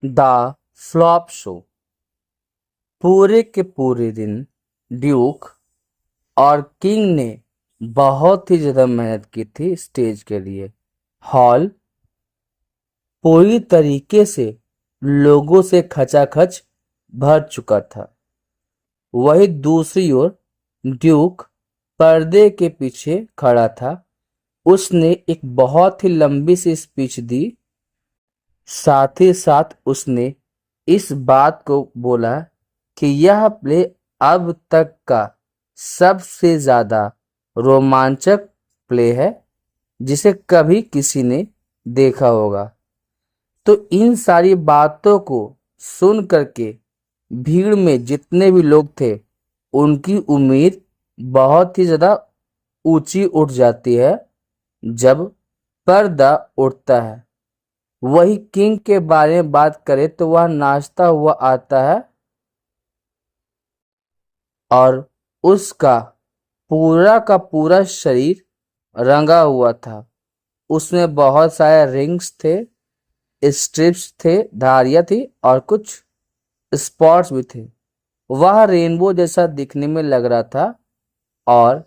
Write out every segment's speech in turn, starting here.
The flop show. पूरे के पूरे दिन ड्यूक और किंग ने बहुत ही ज़्यादा मेहनत की थी स्टेज के लिए। हॉल पूरी तरीके से लोगों से खचाखच भर चुका था। वही दूसरी ओर ड्यूक पर्दे के पीछे खड़ा था। उसने एक बहुत ही लंबी सी स्पीच दी। साथ ही साथ उसने इस बात को बोला कि यह प्ले अब तक का सबसे ज़्यादा रोमांचक प्ले है जिसे कभी किसी ने देखा होगा। तो इन सारी बातों को सुन करके भीड़ में जितने भी लोग थे उनकी उम्मीद बहुत ही ज़्यादा ऊंची उठ जाती है जब पर्दा उठता है। वही किंग के बारे में बात करें तो वह नाचता हुआ आता है और उसका पूरा का पूरा शरीर रंगा हुआ था। उसमें बहुत सारे रिंग्स थे, स्ट्रिप्स थे, धारियां थी और कुछ स्पॉट्स भी थे। वह रेनबो जैसा दिखने में लग रहा था और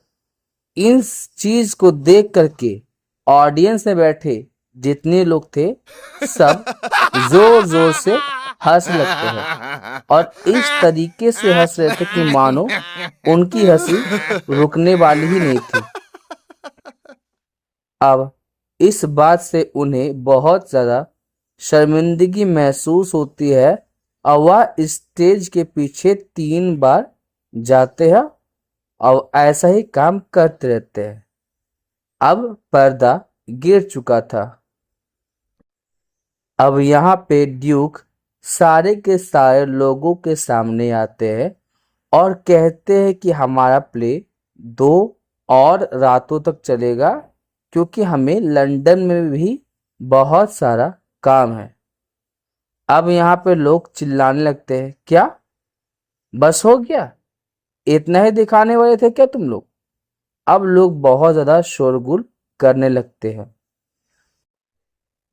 इन चीज को देख करके ऑडियंस में बैठे जितने लोग थे सब जोर जोर से हंस लगते हैं और इस तरीके से हंस रहे थे कि मानो उनकी हंसी रुकने वाली ही नहीं थी। अब इस बात से उन्हें बहुत ज़्यादा शर्मिंदगी महसूस होती है और वह स्टेज के पीछे 3 बार जाते हैं और ऐसा ही काम करते रहते हैं। अब पर्दा गिर चुका था। अब यहाँ पे ड्यूक सारे के सारे लोगों के सामने आते हैं और कहते हैं कि हमारा प्ले 2 और रातों तक चलेगा क्योंकि हमें लंदन में भी बहुत सारा काम है। अब यहाँ पे लोग चिल्लाने लगते हैं, क्या बस हो गया? इतना ही दिखाने वाले थे क्या तुम लोग? अब लोग बहुत ज़्यादा शोरगुल करने लगते हैं।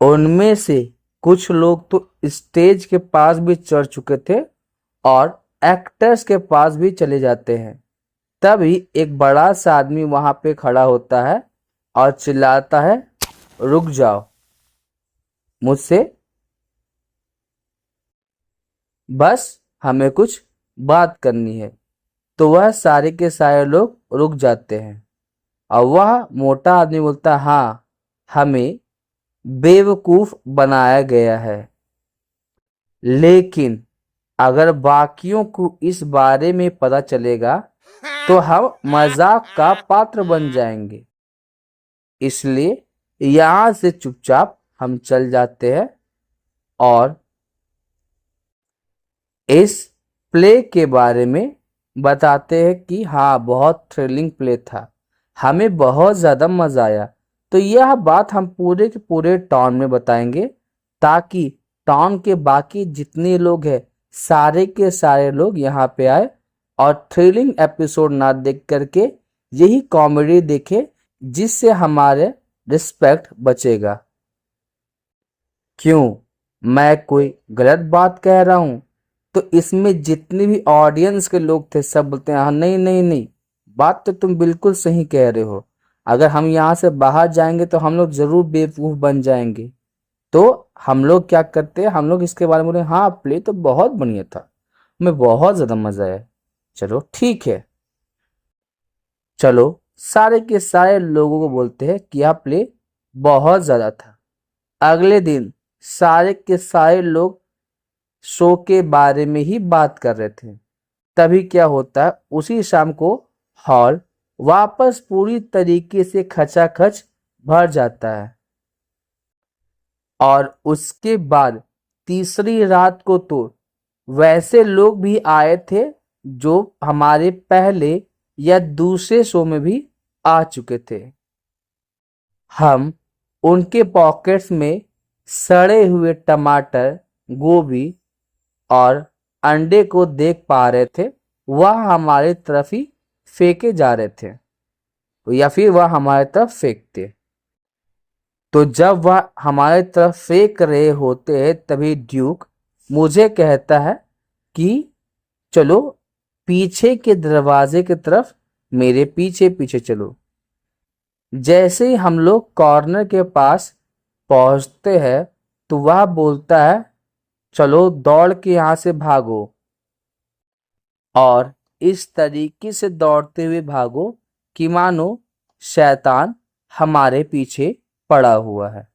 उनमें से कुछ लोग तो स्टेज के पास भी चढ़ चुके थे और एक्टर्स के पास भी चले जाते हैं। तभी एक बड़ा सा आदमी वहां पे खड़ा होता है और चिल्लाता है, रुक जाओ, मुझसे बस हमें कुछ बात करनी है। तो वह सारे के सारे लोग रुक जाते हैं और वह मोटा आदमी बोलता, हाँ, हमें बेवकूफ बनाया गया है, लेकिन अगर बाकियों को इस बारे में पता चलेगा तो हम मजाक का पात्र बन जाएंगे। इसलिए यहाँ से चुपचाप हम चल जाते हैं और इस प्ले के बारे में बताते हैं कि हाँ, बहुत थ्रिलिंग प्ले था, हमें बहुत ज़्यादा मज़ा आया। तो यह बात हम पूरे के पूरे टाउन में बताएंगे ताकि टाउन के बाकी जितने लोग हैं सारे के सारे लोग यहाँ पे आए और थ्रिलिंग एपिसोड ना देख करके यही कॉमेडी देखे जिससे हमारे रिस्पेक्ट बचेगा। क्यों, मैं कोई गलत बात कह रहा हूँ? तो इसमें जितने भी ऑडियंस के लोग थे सब बोलते हैं, हाँ, नहीं नहीं नहीं, बात तो तुम बिल्कुल सही कह रहे हो। अगर हम यहाँ से बाहर जाएंगे तो हम लोग जरूर बेवकूफ बन जाएंगे। तो हम लोग क्या करते हैं, हम लोग इसके बारे में बोले, हाँ, प्ले तो बहुत बढ़िया था, हमें बहुत ज्यादा मजा आया। चलो ठीक है। चलो सारे के सारे लोगों को बोलते हैं कि यह प्ले बहुत ज्यादा था। अगले दिन सारे के सारे लोग शो के बारे में ही बात कर रहे थे। तभी क्या होता है, उसी शाम को हॉल वापस पूरी तरीके से खचाखच भर जाता है और उसके बाद तीसरी रात को तो वैसे लोग भी आए थे जो हमारे पहले या दूसरे शो में भी आ चुके थे। हम उनके पॉकेट्स में सड़े हुए टमाटर, गोभी और अंडे को देख पा रहे थे। वह हमारे तरफ ही फेंके जा रहे थे या फिर वह हमारे तरफ फेंकते। तो जब वह हमारे तरफ फेंक रहे होते हैं तभी ड्यूक मुझे कहता है कि चलो पीछे के दरवाजे की तरफ मेरे पीछे पीछे चलो। जैसे ही हम लोग कॉर्नर के पास पहुंचते हैं तो वह बोलता है चलो दौड़ के यहाँ से भागो, और इस तरीके से दौड़ते हुए भागो कि मानो शैतान हमारे पीछे पड़ा हुआ है।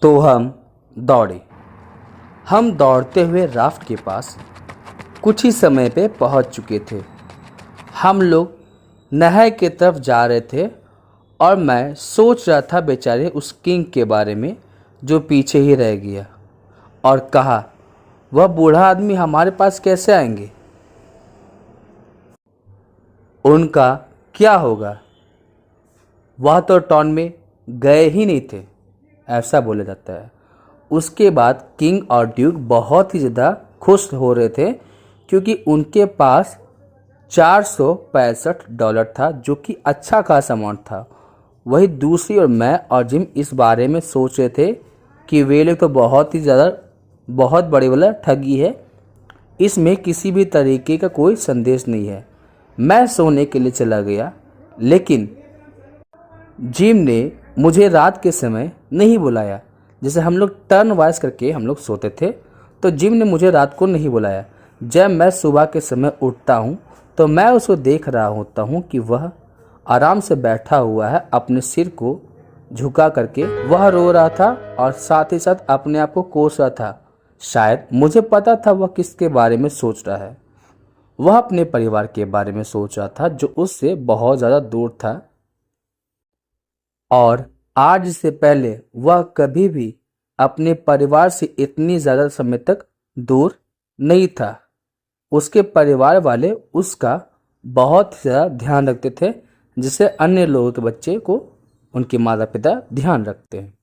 तो हम दौड़े। हम दौड़ते हुए राफ्ट के पास कुछ ही समय पे पहुंच चुके थे। हम लोग नहर की तरफ जा रहे थे और मैं सोच रहा था बेचारे उस किंग के बारे में जो पीछे ही रह गया, और कहा वह बूढ़ा आदमी हमारे पास कैसे आएंगे, उनका क्या होगा, वह तो टाउन में गए ही नहीं थे, ऐसा बोला जाता है। उसके बाद किंग और ड्यूक बहुत ही ज़्यादा खुश हो रहे थे क्योंकि उनके पास $465 था, जो कि अच्छा खासा अमाउंट था। वही दूसरी और मैं और जिम इस बारे में सोच रहे थे कि वे लोग तो बहुत बड़ी वाला ठगी है, इसमें किसी भी तरीके का कोई संदेश नहीं है। मैं सोने के लिए चला गया, लेकिन जिम ने मुझे रात के समय नहीं बुलाया। जैसे हम लोग टर्न वाइज करके हम लोग सोते थे, तो जिम ने मुझे रात को नहीं बुलाया। जब मैं सुबह के समय उठता हूँ तो मैं उसको देख रहा होता हूँ कि वह आराम से बैठा हुआ है, अपने सिर को झुका करके वह रो रहा था और साथ ही साथ अपने आप को कोस रहा था। शायद मुझे पता था वह किसके बारे में सोच रहा है। वह अपने परिवार के बारे में सोच रहा था जो उससे बहुत ज़्यादा दूर था, और आज से पहले वह कभी भी अपने परिवार से इतनी ज़्यादा समय तक दूर नहीं था। उसके परिवार वाले उसका बहुत ज़्यादा ध्यान रखते थे, जिससे अन्य लोगों के बच्चे को उनके माता पिता ध्यान रखते हैं।